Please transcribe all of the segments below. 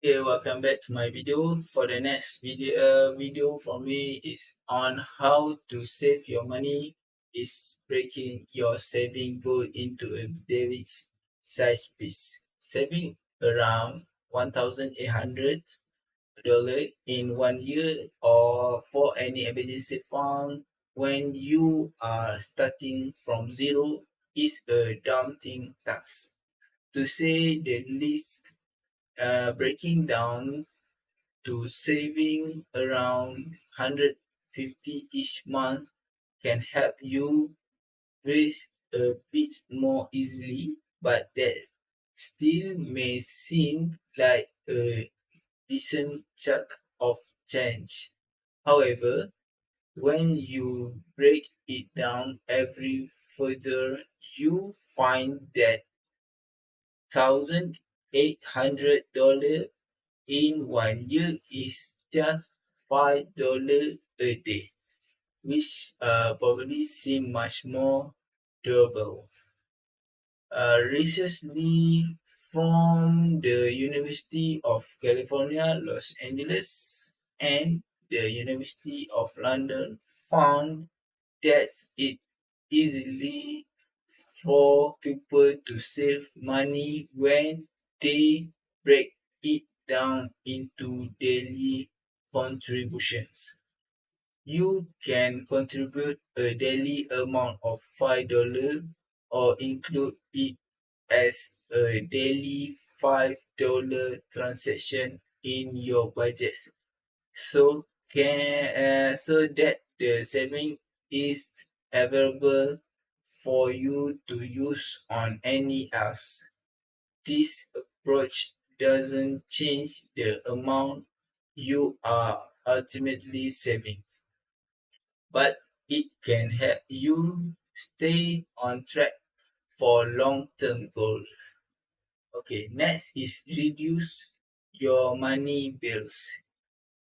Hey, welcome back to my video. For the next video from me is on how to save your money. Is breaking your saving goal into a daily size piece. Saving around $1,800 in 1 year or for any emergency fund when you are starting from zero is a daunting task. To say the least, breaking down to saving around 150 each month can help you raise a bit more easily, but that still may seem like a decent chunk of change. However, when you break it down every further, you find that $1,800 in 1 year is just $5 a day, which probably seem much more doable. Recently, from the University of California, Los Angeles, and the University of London, found that it easily for people to save money when they break it down into daily contributions. You can contribute a daily amount of $5 or include it as a daily $5 transaction in your budget. So that the saving is available for you to use on any else. This approach doesn't change the amount you are ultimately saving, but it can help you stay on track for long-term goals. Okay, next is reduce your money bills.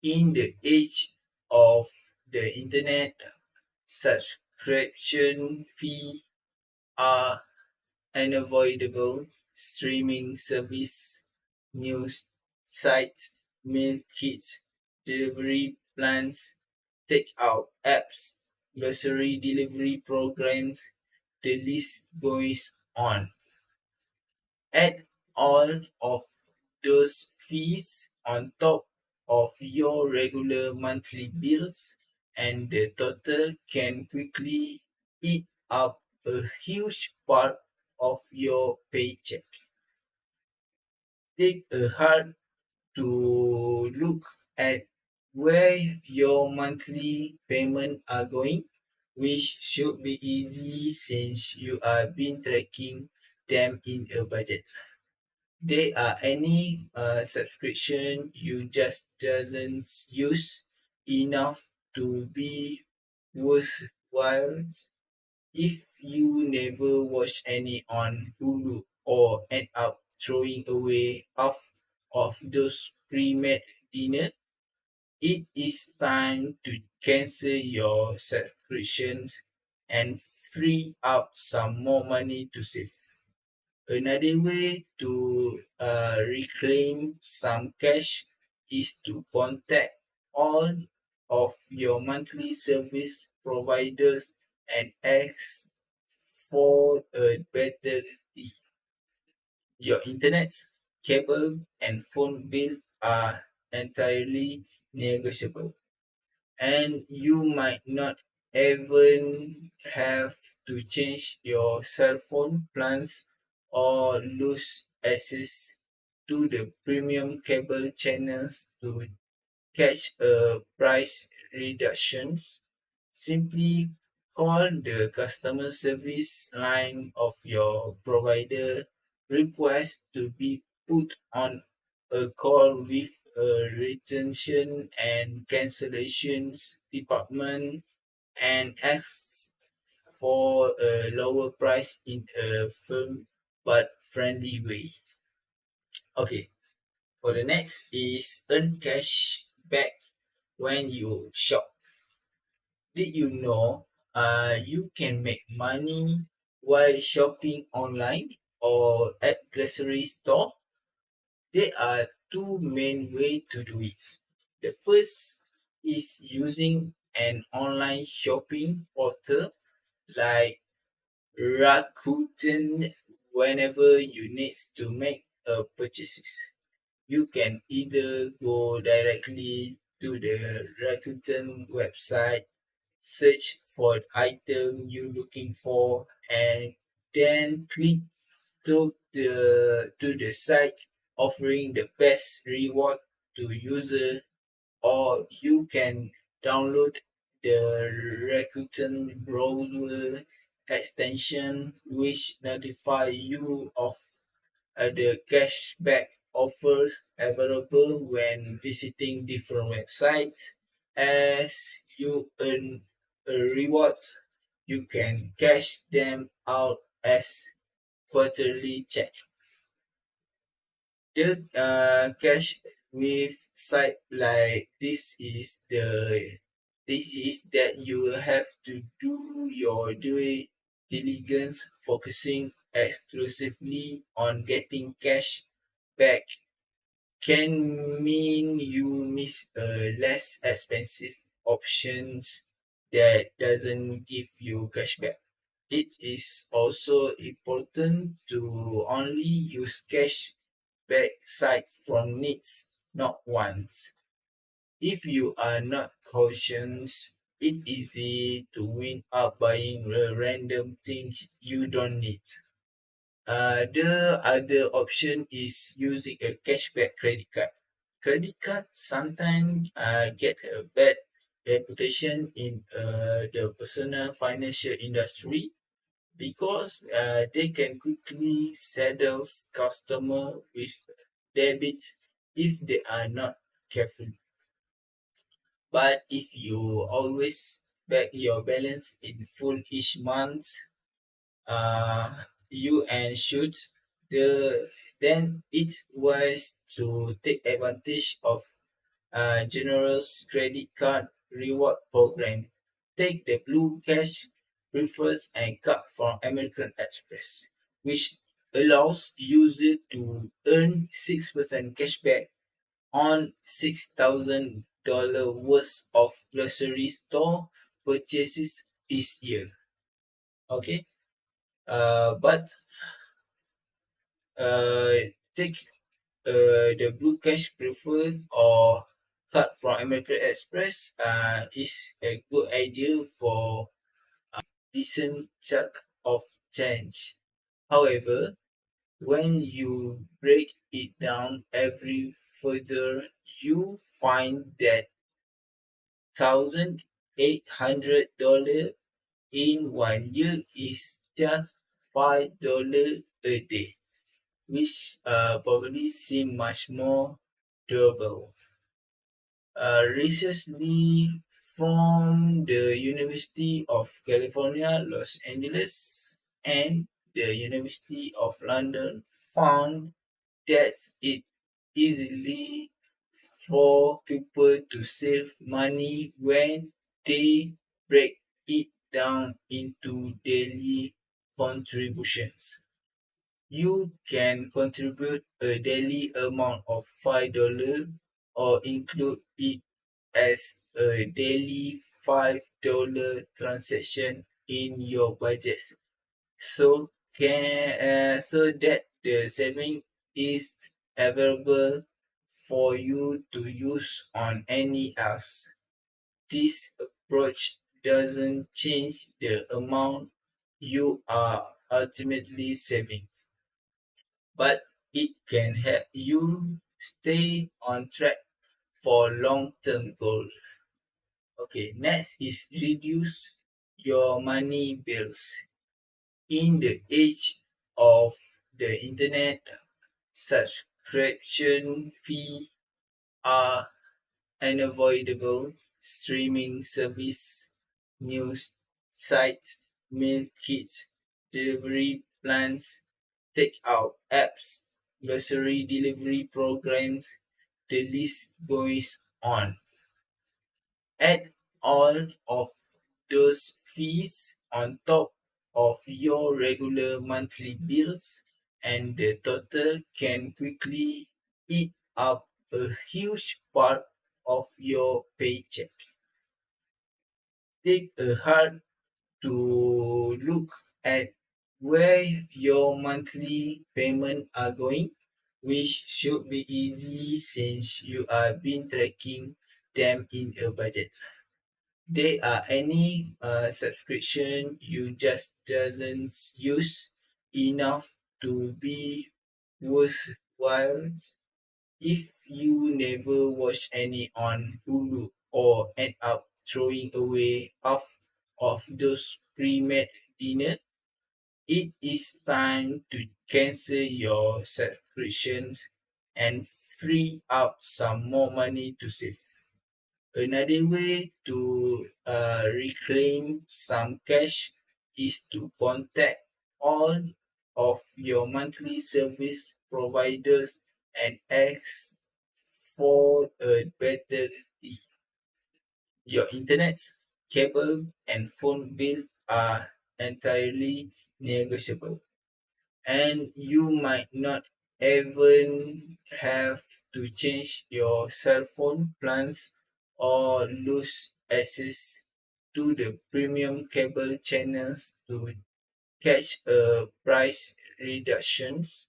In the age of the internet, subscription fee are unavoidable. Streaming service, news sites, meal kits, delivery plans, takeout apps, grocery delivery programs, the list goes on. Add all of those fees on top of your regular monthly bills, and the total can quickly eat up a huge part of your paycheck. Take a hard to look at where your monthly payments are going, which should be easy since you have been tracking them in a budget. There are any subscription you just doesn't use enough to be worthwhile. If you never watch any on Hulu or end up throwing away half of those pre-made dinner, it is time to cancel your subscriptions and free up some more money to save. Another way to reclaim some cash is to contact all of your monthly service providers and ask for a better deal. Your internet, cable, and phone bill are entirely negotiable, and you might not even have to change your cell phone plans or lose access to the premium cable channels to catch a price reductions. Simply call the customer service line of your provider, request to be put on a call with a retention and cancellations department, and ask for a lower price in a firm but friendly way. Okay, for the next is earn cash back when you shop. Did you know you can make money while shopping online or at grocery store? There are two main ways to do it. The first is using an online shopping portal like Rakuten whenever you need to make a purchases. You can either go directly to the Rakuten website, search for the item you're looking for, and then click to the site offering the best reward to user, or you can download the Rakuten browser extension which notify you of the cashback offers available when visiting different websites. As you earn rewards, you can cash them out as quarterly check. The cash with site like this is that you will have to do your due diligence, focusing exclusively on getting cash back can mean you miss less expensive options that doesn't give you cashback. It is also important to only use cash back site from needs, not wants. If you are not cautious, it's easy to win up buying random things you don't need. The other option is using a cashback credit card. Credit cards sometimes get a bad reputation in the personal financial industry because they can quickly saddle customer with debits if they are not careful. But if you always back your balance in full each month, uh, you and should the then it's wise to take advantage of generous credit card reward program. Take the Blue Cash Prefers and card from American Express, which allows user to earn 6% cashback on $6,000 worth of grocery store purchases each year. Okay, but uh, take the Blue Cash Prefer or card from American Express is a good idea for decent chunk of change. However, when you break it down every further, you find that $1,800 in 1 year is just $5 a day, which probably seem much more doable. Recently, from the University of California, Los Angeles, and the University of London found that it easily for people to save money when they break it down into daily contributions. You can contribute a daily amount of $5 or include it as a daily $5 transaction in your budget. So that the saving is available for you to use on any else. This approach doesn't change the amount you are ultimately saving, but it can help you stay on track for long-term goals. Okay, next is reduce your money bills. In the age of the internet, subscription fee are unavoidable. Streaming service, news sites, meal kits, delivery plans, takeout apps, grocery delivery programs, the list goes on. Add all of those fees on top of your regular monthly bills, and the total can quickly eat up a huge part of your paycheck. Take a hard to look at where your monthly payment are going, which should be easy since you have been tracking them in a budget. There are any subscription you just doesn't use enough to be worthwhile. If you never watch any on Hulu or end up throwing away half of those pre-made dinner, it is time to cancel your subscriptions and free up some more money to save. Another way to reclaim some cash is to contact all of your monthly service providers and ask for a better deal. Your internet, cable, and phone bill are entirely negotiable, and you might not even have to change your cell phone plans or lose access to the premium cable channels to catch a price reductions.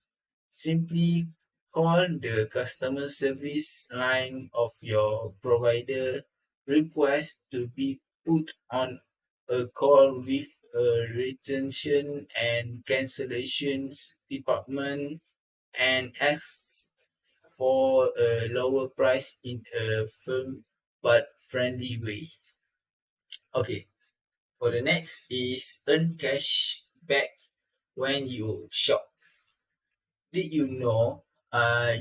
Simply call the customer service line of your provider, request to be put on a call with a retention and cancellations department and ask for a lower price in a firm but friendly way. Okay, for the next is earn cash back when you shop. Did you know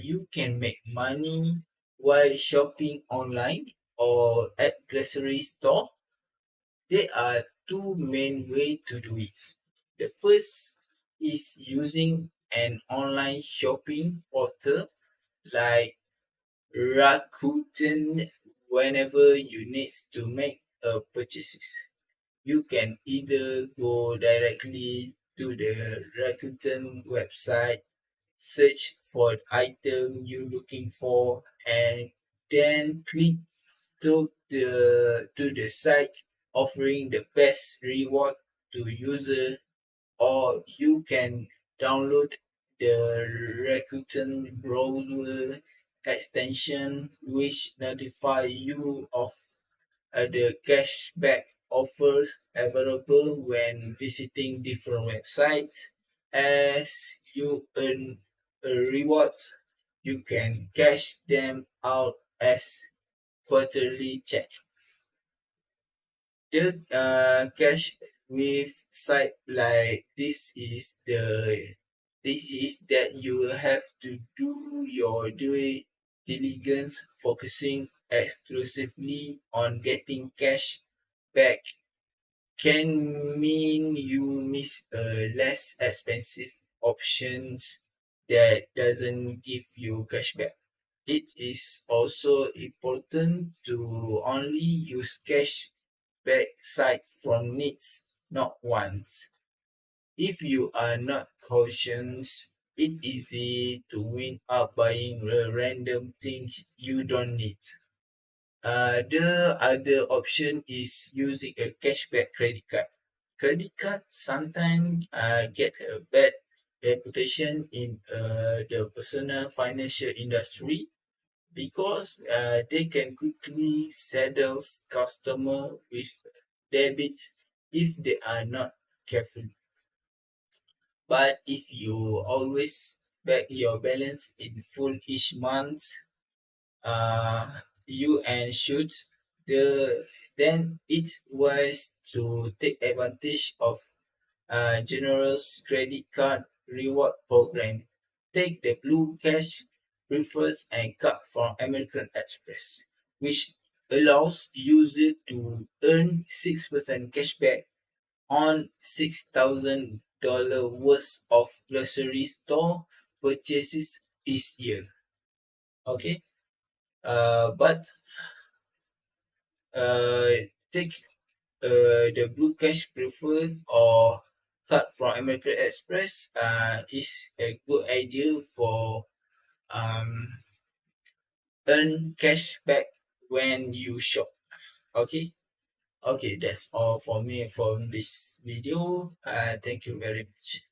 you can make money while shopping online or at grocery store? There are two main ways to do it. The first is using an online shopping portal like Rakuten whenever you need to make a purchases. You can either go directly to the Rakuten website, search for the item you're looking for, and then click to the site offering the best reward to user, or you can download the Rakuten browser extension which notify you of the cashback offers available when visiting different websites. As you earn rewards, you can cash them out as quarterly check. The cash with site like this is that you have to do your due diligence, focusing exclusively on getting cash back can mean you miss a less expensive options that doesn't give you cashback. It is also important to only use cash back site from needs, not wants. If you are not cautious, it's easy to win up buying random things you don't need. The other option is using a cashback credit card. Credit cards sometimes get a bad reputation in the personal financial industry because they can quickly saddle customer with debits if they are not careful. But if you always back your balance in full each month, you and should the then it's wise to take advantage of generous credit card reward program. Take the Blue Cash Prefers and card from American Express, which allows user to earn 6% cashback on $6,000 worth of grocery store purchases each year. Okay, but uh, take the Blue Cash Prefer or card from American Express is a good idea for um earn cash back when you shop. Okay. Okay, that's all for me from this video. Thank you very much.